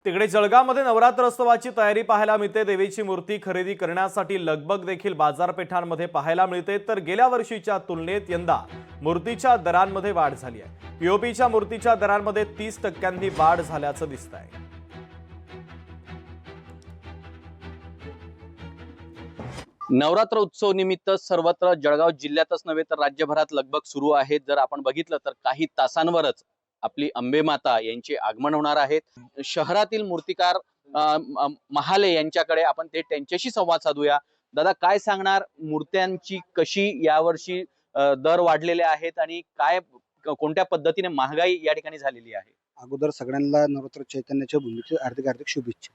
तिकडे जळगावमध्ये नवरात्रोत्सवाची तयारी पाहायला मिळते। देवीची मूर्ती खरेदी करण्यासाठी लगबग देखील बाजारपेठांमध्ये पाहायला मिळते। तर गेल्या वर्षीच्या तुलनेत यंदा मूर्तीच्या दरांमध्ये वाढ झाली आहे। पीओपीच्या मूर्तीच्या दरांमध्ये 30% वाढ झाल्याचं दिसतंय। नवरात्र उत्सव निमित्त सर्वत्र जळगाव जिल्ह्यातच नव्हे तर राज्यभरात लगबग सुरू आहे। जर आपण बघितलं तर काही तासांवरच आपली अंबे माता यांचे आगमन होणार आहेत। शहरातील मूर्तिकार महाले यांच्याकडे आपण त्यांच्याशी संवाद साधूया। दादा, काय सांगणार, मूर्त्यांची कशी यावर्षी दर वाढलेले आहेत आणि काय कोणत्या पद्धतीने महागाई या ठिकाणी झालेली आहे? अगोदर सगळ्यांना नवरात्र चैतन्याच्या भूमीची हार्दिक शुभेच्छा।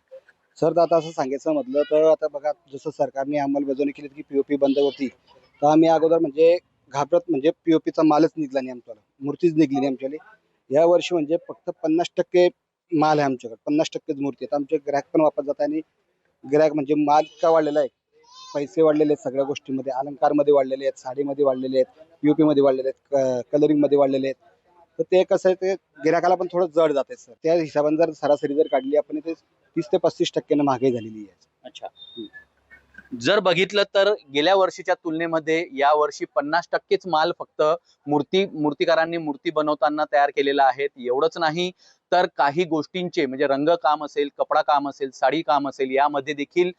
सर, आता असं सांगायचं म्हटलं तर आता बघा, जसं सरकारने अंमलबजावणी केली की पीओपी बंद होती, तर आम्ही अगोदर म्हणजे घाबरत, म्हणजे पीओपीचा मालच निघला नाही आमच्याला, मूर्तीच निघली नाही आमच्याली। या वर्षी म्हणजे फक्त 50% माल आहे आमच्याकडे, 50%च मूर्ती आहेत। आमचे ग्राहक पण वापस जात आणि ग्राहक म्हणजे माल इतका वाढलेला आहे, पैसे वाढलेले आहेत, सगळ्या गोष्टींमध्ये अलंकारमध्ये वाढलेले आहेत, साडीमध्ये वाढलेले आहेत, पीओपी मध्ये वाढलेले आहेत, कलरिंग मध्ये वाढलेले आहेत। तर ते कसं आहे, ते गिराकाला पण थोडं जड जाते सर। त्या हिशोबाने जर सरासरी जर काढली आपण, ते 30 ते 35% महागाई झालेली आहे। अच्छा, जर बघितलं तर गेल्या वर्षीच्या तुलनेमध्ये या वर्षी 50%च माल फक्त मूर्तिकारांनी मूर्ती बनवताना तयार केलेला आहे। एवढंच नाही तर काही गोष्टींचे म्हणजे रंगकाम असेल, कपडा काम असेल, साडी काम असेल, यामध्ये देखील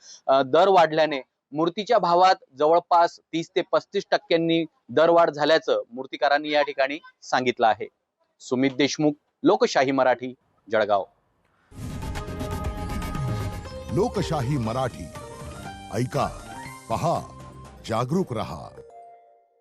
दर वाढल्याने मूर्तीच्या भावात जवळपास 30 ते 35% दरवाढ झाल्याचं मूर्तिकारांनी या ठिकाणी सांगितलं आहे। सुमित देशमुख, लोकशाही मराठी, जळगाव। लोकशाही मराठी, ऐका, पहा, जागरूक रहा।